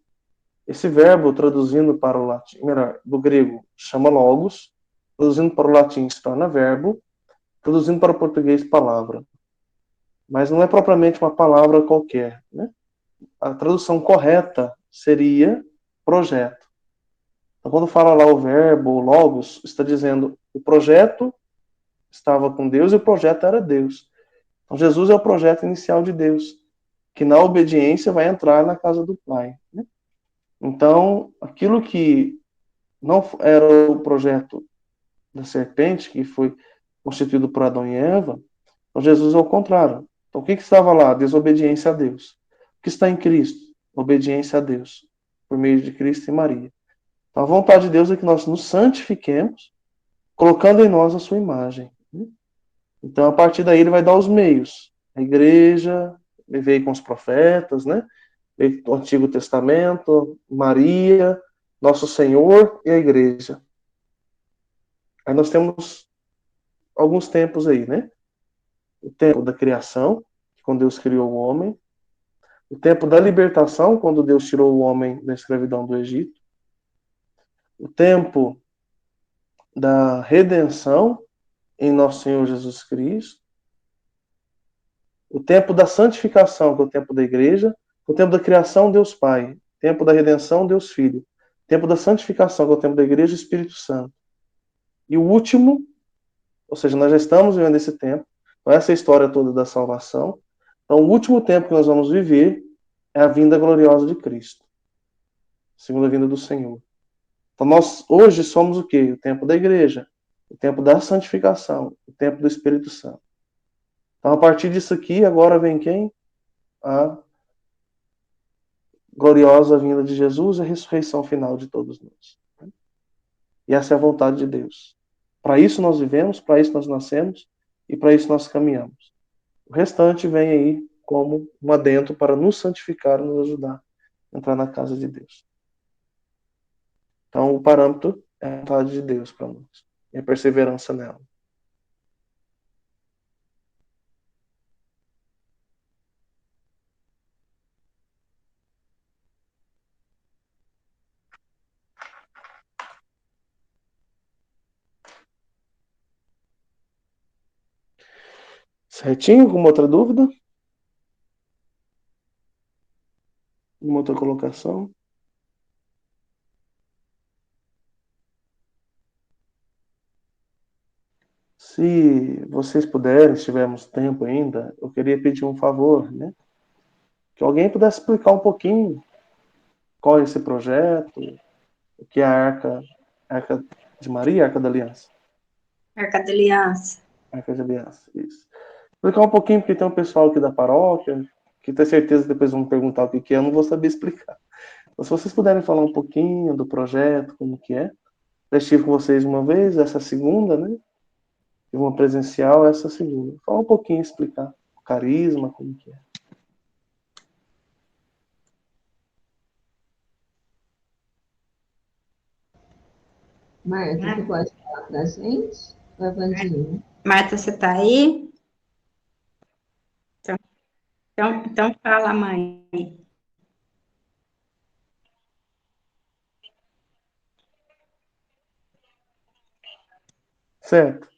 A: esse verbo, traduzindo para o latim, melhor, do grego, chama logos, traduzindo para o latim se torna verbo, traduzindo para o português, palavra. Mas não é propriamente uma palavra qualquer, né? A tradução correta seria projeto. Então, quando fala lá o verbo, o logos, está dizendo o projeto estava com Deus e o projeto era Deus. Então, Jesus é o projeto inicial de Deus, que na obediência vai entrar na casa do Pai, né? Então, aquilo que não era o projeto da serpente, que foi constituído por Adão e Eva, então Jesus é o contrário. Então, o que estava lá? Desobediência a Deus. O que está em Cristo? Obediência a Deus, por meio de Cristo e Maria. Então, a vontade de Deus é que nós nos santifiquemos, colocando em nós a sua imagem. Então, a partir daí, ele vai dar os meios. A igreja, ele veio com os profetas, né? Veio o Antigo Testamento, Maria, Nosso Senhor e a igreja. Aí nós temos alguns tempos aí, né? O tempo da criação, quando Deus criou o homem. O tempo da libertação, quando Deus tirou o homem da escravidão do Egito. O tempo da redenção em nosso Senhor Jesus Cristo. O tempo da santificação, que é o tempo da igreja. O tempo da criação, Deus Pai. O tempo da redenção, Deus Filho. O tempo da santificação, que é o tempo da igreja, Espírito Santo. E o último, ou seja, nós já estamos vivendo esse tempo, com essa história toda da salvação. Então, o último tempo que nós vamos viver é a vinda gloriosa de Cristo, a segunda vinda do Senhor. Então, nós hoje somos o quê? O tempo da igreja, o tempo da santificação, o tempo do Espírito Santo. Então, a partir disso aqui, agora vem quem? A gloriosa vinda de Jesus e a ressurreição final de todos nós. E essa é a vontade de Deus. Para isso nós vivemos, para isso nós nascemos e para isso nós caminhamos. O restante vem aí como um adentro para nos santificar e nos ajudar a entrar na casa de Deus. Então, o parâmetro é a vontade de Deus para nós e a perseverança nela. Certinho? Alguma outra dúvida? Alguma outra colocação? Se vocês puderem, se tivermos tempo ainda, eu queria pedir um favor, né? Que alguém pudesse explicar um pouquinho qual é esse projeto, o que é a Arca de Maria, a Arca da Aliança.
C: Arca da Aliança.
A: Arca de Aliança, isso. Explicar um pouquinho, porque tem um pessoal aqui da paróquia, que tem certeza que depois vão me perguntar o que é, eu não vou saber explicar. Então, se vocês puderem falar um pouquinho do projeto, como que é. Já estive com vocês uma vez, essa segunda, né? Tive uma presencial, essa segunda. Falar um pouquinho, explicar o carisma, como que é.
B: Marta, você pode falar para a gente? O Evandinho.
C: Marta, você está aí? Então fala, mãe.
A: Certo.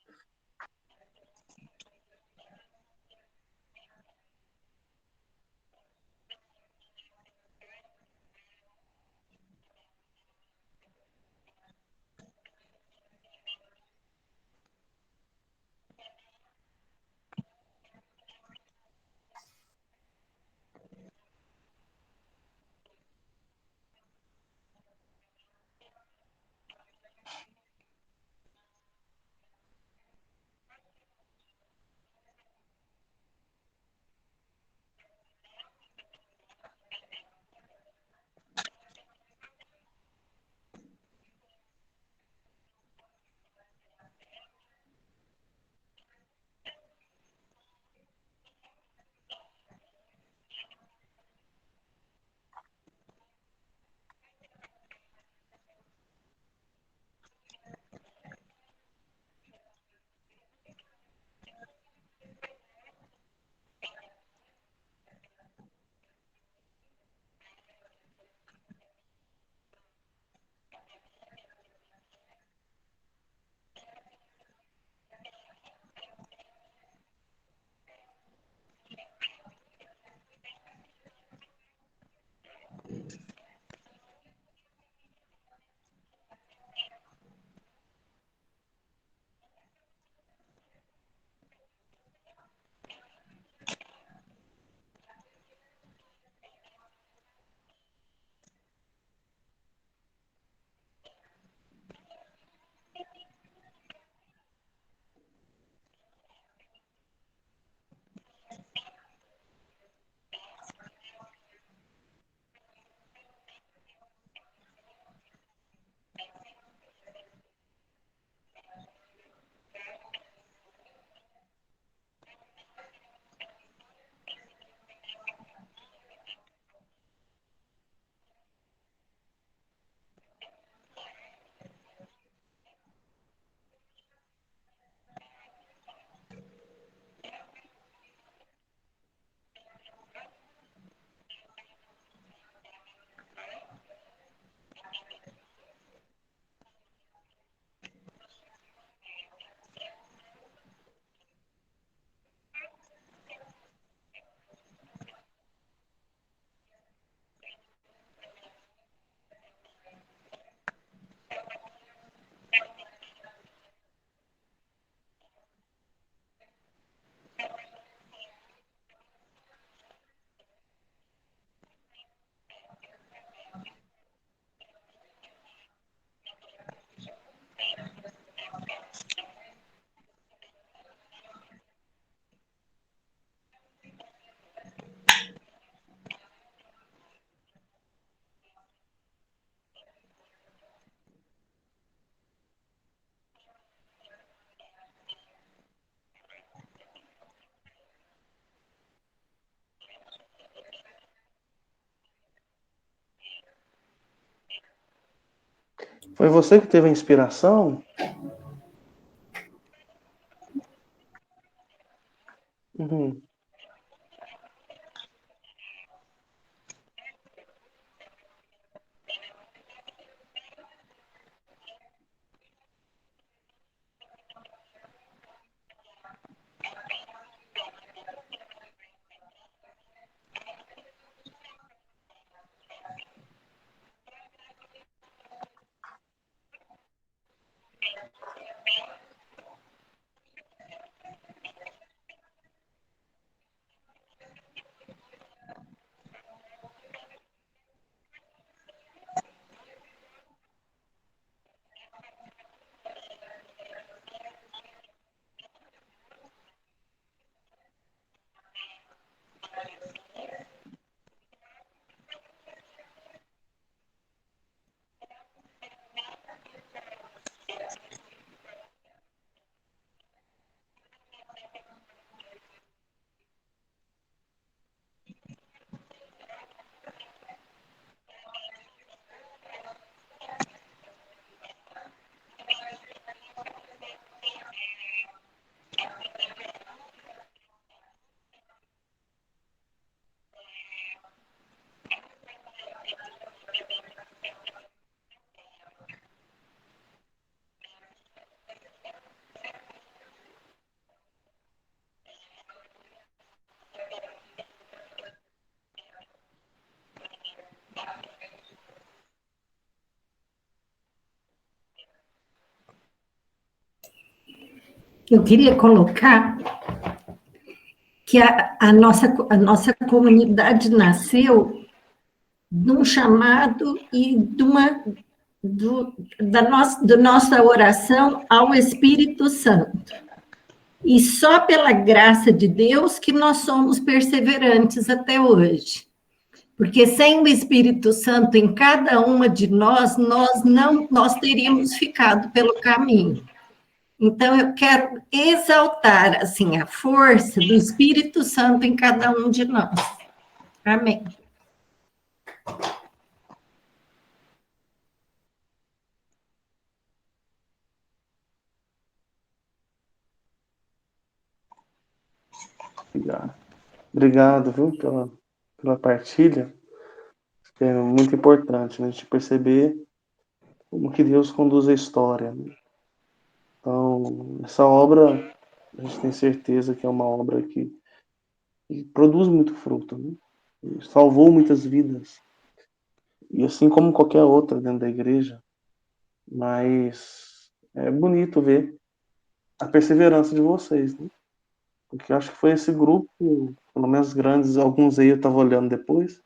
A: Foi você que teve a inspiração? Uhum.
D: Eu queria colocar que a nossa comunidade nasceu de um chamado e da nossa oração ao Espírito Santo. E só pela graça de Deus que nós somos perseverantes até hoje. Porque sem o Espírito Santo em cada uma de nós, nós teríamos ficado pelo caminho. Então, eu quero exaltar, assim, a força do Espírito Santo em cada um de nós. Amém.
A: Obrigado, viu, pela partilha. É muito importante, né, a gente perceber como que Deus conduz a história, né? Então, essa obra, a gente tem certeza que é uma obra que produz muito fruto, né? E salvou muitas vidas. E assim como qualquer outra dentro da igreja, mas é bonito ver a perseverança de vocês, né? Porque eu acho que foi esse grupo, pelo menos grandes, alguns aí eu estava olhando depois,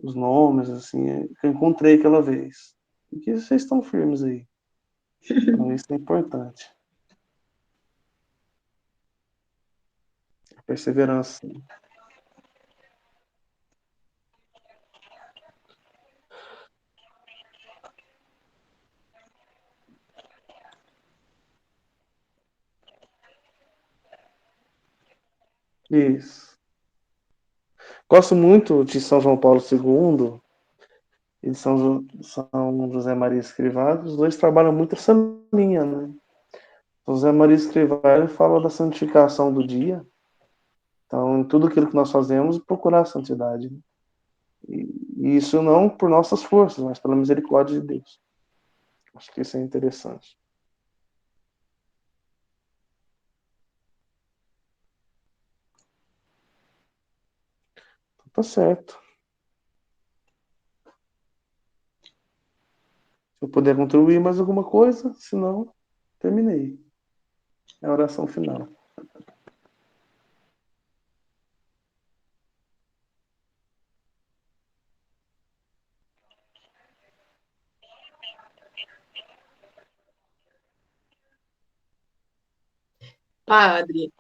A: os nomes, assim, que eu encontrei aquela vez. E que vocês estão firmes aí. Então isso é importante. A perseverança. Isso. Gosto muito de São João Paulo II e de São José Maria Escrivá. Os dois trabalham muito essa linha, né? São José Maria Escrivá ele fala da santificação do dia. Então, em tudo aquilo que nós fazemos, procurar a santidade, né? E isso não por nossas forças, mas pela misericórdia de Deus. Acho que isso é interessante. Então, tá certo. Se eu puder contribuir mais alguma coisa, senão, terminei. É a oração final.
E: Padre,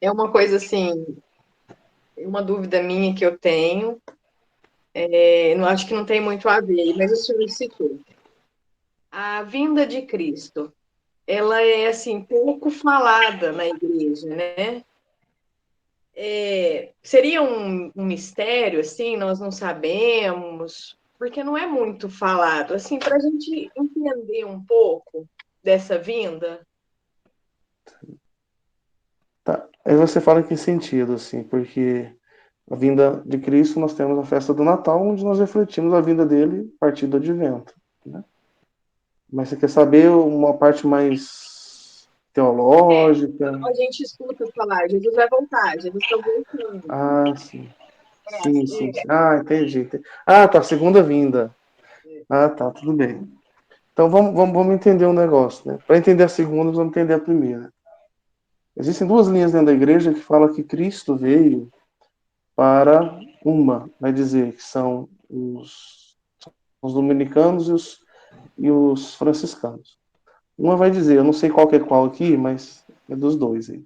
E: é uma coisa assim, uma dúvida minha que eu tenho, não acho que não tem muito a ver, mas o senhor citou. A vinda de Cristo, ela é assim pouco falada na igreja, né? Seria um mistério, assim, nós não sabemos, porque não é muito falado, assim, para a gente entender um pouco dessa vinda.
A: Tá. Aí você fala em que sentido, assim, porque a vinda de Cristo, nós temos a festa do Natal, onde nós refletimos a vinda dele a partir do advento, né? Mas você quer saber uma parte mais teológica?
E: A gente escuta falar, Jesus vai voltar, Jesus está voltando.
A: Ah, sim. Sim, sim, sim. Ah, entendi. Ah, tá, segunda vinda. Ah, tá, tudo bem. Então vamos entender um negócio, né? Para entender a segunda, vamos entender a primeira. Existem duas linhas dentro da igreja que falam que Cristo veio para uma, vai dizer que são os dominicanos e os franciscanos. Uma vai dizer, eu não sei qual que é qual aqui, mas é dos dois aí.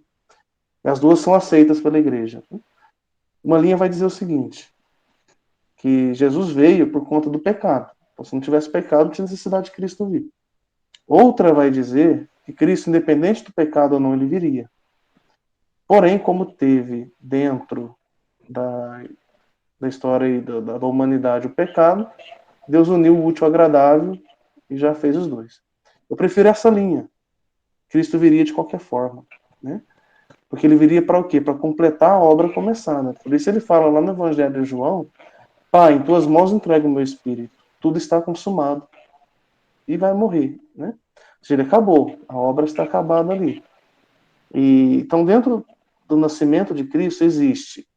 A: E as duas são aceitas pela igreja. Uma linha vai dizer o seguinte, que Jesus veio por conta do pecado. Então, se não tivesse pecado, não tinha necessidade de Cristo vir. Outra vai dizer que Cristo, independente do pecado ou não, ele viria. Porém, como teve dentro da história e da humanidade o pecado, Deus uniu o útil ao agradável e já fez os dois. Eu prefiro essa linha. Cristo viria de qualquer forma, né? Porque ele viria para o quê? Para completar a obra começada. Por isso ele fala lá no Evangelho de João, Pai, em tuas mãos entrego o meu espírito. Tudo está consumado. E vai morrer, né? Ou seja, ele acabou. A obra está acabada ali. Então, dentro do nascimento de Cristo, existe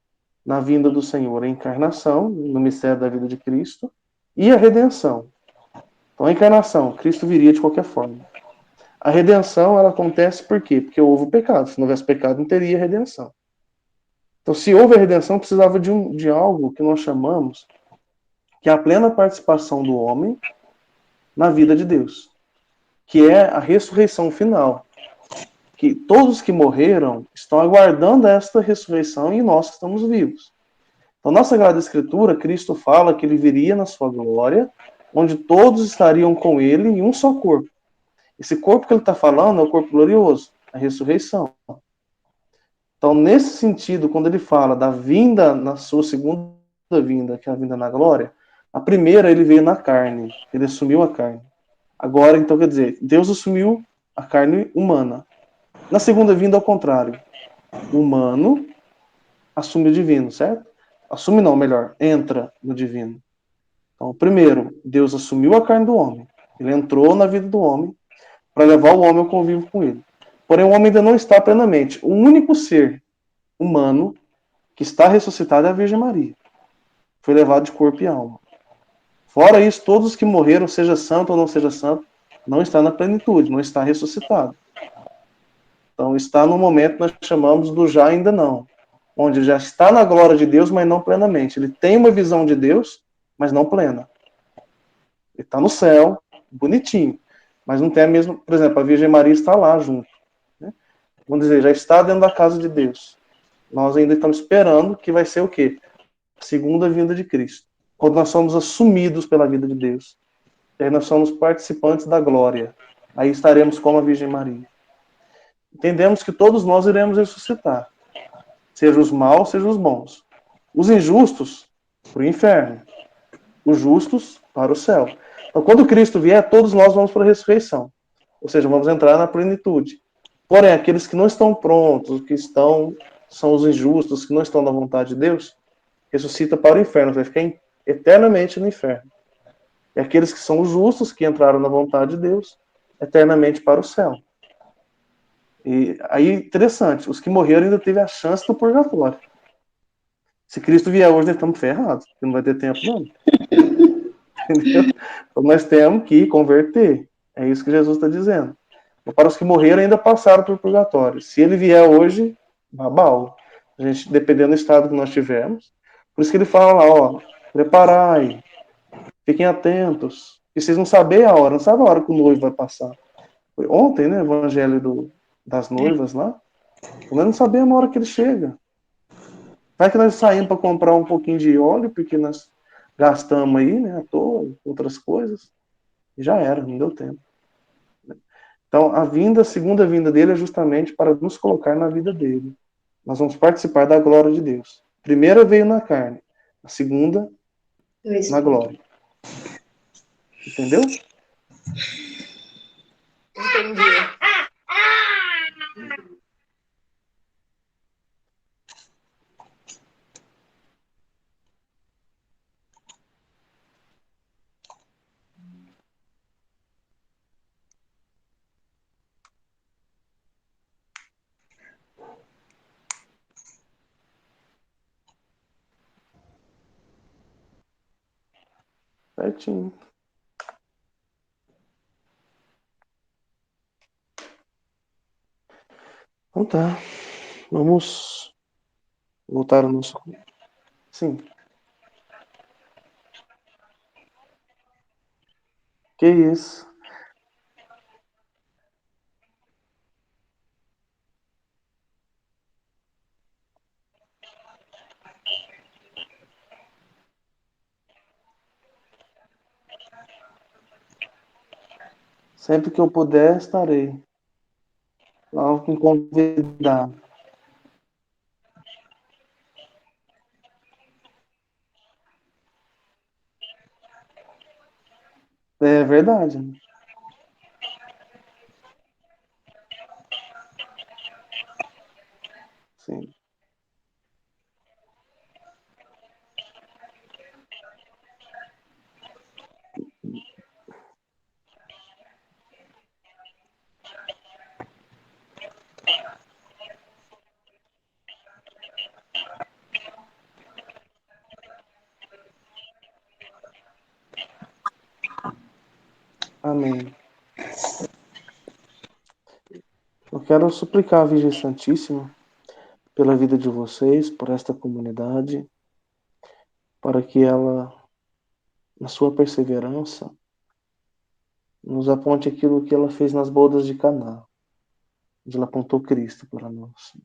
A: na vinda do Senhor a encarnação, no mistério da vida de Cristo, e a redenção. Então, a encarnação, Cristo viria de qualquer forma. A redenção, ela acontece por quê? Porque houve o pecado. Se não houvesse pecado, não teria redenção. Então, se houve a redenção, precisava de algo que nós chamamos que é a plena participação do homem na vida de Deus, que é a ressurreição final. Que todos que morreram estão aguardando esta ressurreição e nós que estamos vivos. Então, na Sagrada Escritura, Cristo fala que ele viria na sua glória, onde todos estariam com ele em um só corpo. Esse corpo que ele está falando é o corpo glorioso, a ressurreição. Então, nesse sentido, quando ele fala da vinda na sua segunda vinda, que é a vinda na glória, a primeira ele veio na carne, ele assumiu a carne. Agora, então, quer dizer, Deus assumiu a carne humana. Na segunda vinda, ao contrário, o humano assume o divino, certo? Assume não, melhor, entra no divino. Então, primeiro, Deus assumiu a carne do homem. Ele entrou na vida do homem para levar o homem ao convívio com ele. Porém, o homem ainda não está plenamente. O único ser humano que está ressuscitado é a Virgem Maria. Foi levado de corpo e alma. Fora isso, todos os que morreram, seja santo ou não seja santo, não está na plenitude, não está ressuscitado. Então, está no momento que nós chamamos do já ainda não, onde já está na glória de Deus, mas não plenamente. Ele tem uma visão de Deus, mas não plena. Ele está no céu, bonitinho, mas não tem a mesma. Por exemplo, a Virgem Maria está lá junto. Né? Vamos dizer, já está dentro da casa de Deus. Nós ainda estamos esperando que vai ser o quê? A segunda vinda de Cristo. Quando nós somos assumidos pela vida de Deus. E aí nós somos participantes da glória. Aí estaremos como a Virgem Maria. Entendemos que todos nós iremos ressuscitar. Seja os maus, seja os bons. Os injustos, para o inferno. Os justos, para o céu. Então, quando Cristo vier, todos nós vamos para a ressurreição. Ou seja, vamos entrar na plenitude. Porém, aqueles que não estão prontos, que são os injustos, que não estão na vontade de Deus, ressuscita para o inferno, vai ficar eternamente no inferno. E aqueles que são os justos, que entraram na vontade de Deus, eternamente para o céu. E aí, interessante, os que morreram ainda teve a chance do purgatório. Se Cristo vier hoje, nós estamos ferrados, porque não vai ter tempo, não. Entendeu? Então nós temos que converter. É isso que Jesus está dizendo. Para os que morreram, ainda passaram por purgatório. Se ele vier hoje, babau. A gente, dependendo do estado que nós tivermos. Por isso que ele fala lá, ó, preparai, fiquem atentos. E vocês não sabem a hora, não sabem a hora que o noivo vai passar. Foi ontem, né, o evangelho das noivas lá. Nós não sabemos a hora que ele chega. Vai que nós saímos para comprar um pouquinho de óleo, porque nós gastamos aí, né, à toa, outras coisas. E já era, não deu tempo. Então, a segunda vinda dele é justamente para nos colocar na vida dele. Nós vamos participar da glória de Deus. A primeira veio na carne, a segunda na glória. Entendeu?
E: Entendi.
A: Certinho. Então tá. Vamos voltar ao nosso. Sim. Que isso? Sempre que eu puder, estarei. Lá com convidado. É verdade. Né? Sim. Amém. quero suplicar a Virgem Santíssima pela vida de vocês, por esta comunidade, para que ela, na sua perseverança, nos aponte aquilo que ela fez nas bodas de Caná, onde ela apontou Cristo para nós.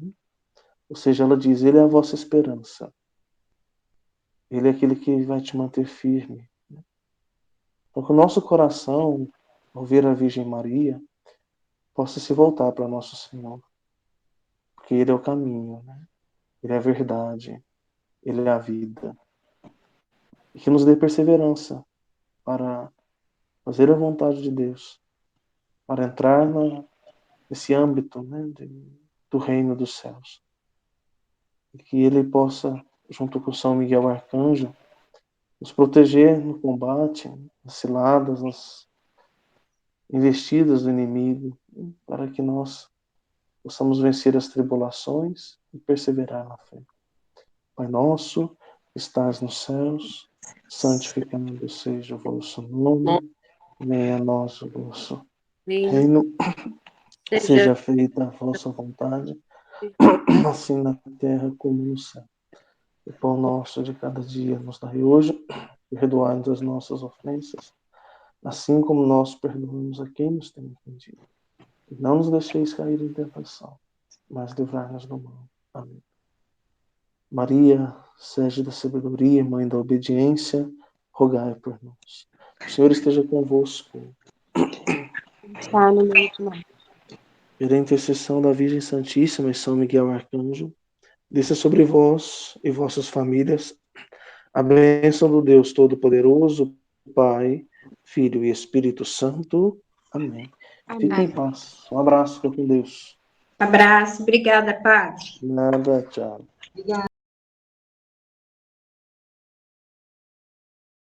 A: Ou seja, ela diz, Ele é a vossa esperança. Ele é aquele que vai te manter firme. Então, que o nosso coração, ao ver a Virgem Maria, possa se voltar para nosso Senhor. Porque Ele é o caminho, né? Ele é a verdade, Ele é a vida. E que nos dê perseverança para fazer a vontade de Deus, para entrar nesse âmbito, né, do reino dos céus. E que Ele possa, junto com São Miguel Arcanjo, nos proteger no combate, nas ciladas, nas investidas do inimigo, para que nós possamos vencer as tribulações e perseverar na fé. Pai nosso, que estás nos céus, santificado seja o vosso nome, venha a nós o vosso reino, seja feita a vossa vontade, assim na terra como no céu. O pão nosso de cada dia nos dai hoje, perdoai-nos as nossas ofensas, assim como nós perdoamos a quem nos tem ofendido. E não nos deixeis cair em tentação, mas livrai-nos do mal. Amém. Maria, sede da sabedoria, mãe da obediência, rogai por nós. O Senhor esteja convosco.
F: Está no meio de nós.
A: Pela intercessão da Virgem Santíssima e São Miguel Arcanjo, desça sobre vós e vossas famílias a bênção do Deus Todo-Poderoso, Pai, Filho e Espírito Santo. Amém. Fiquem em paz. Um abraço, fica com Deus.
C: Abraço, obrigada, Padre.
A: Nada, tchau.
B: Obrigada.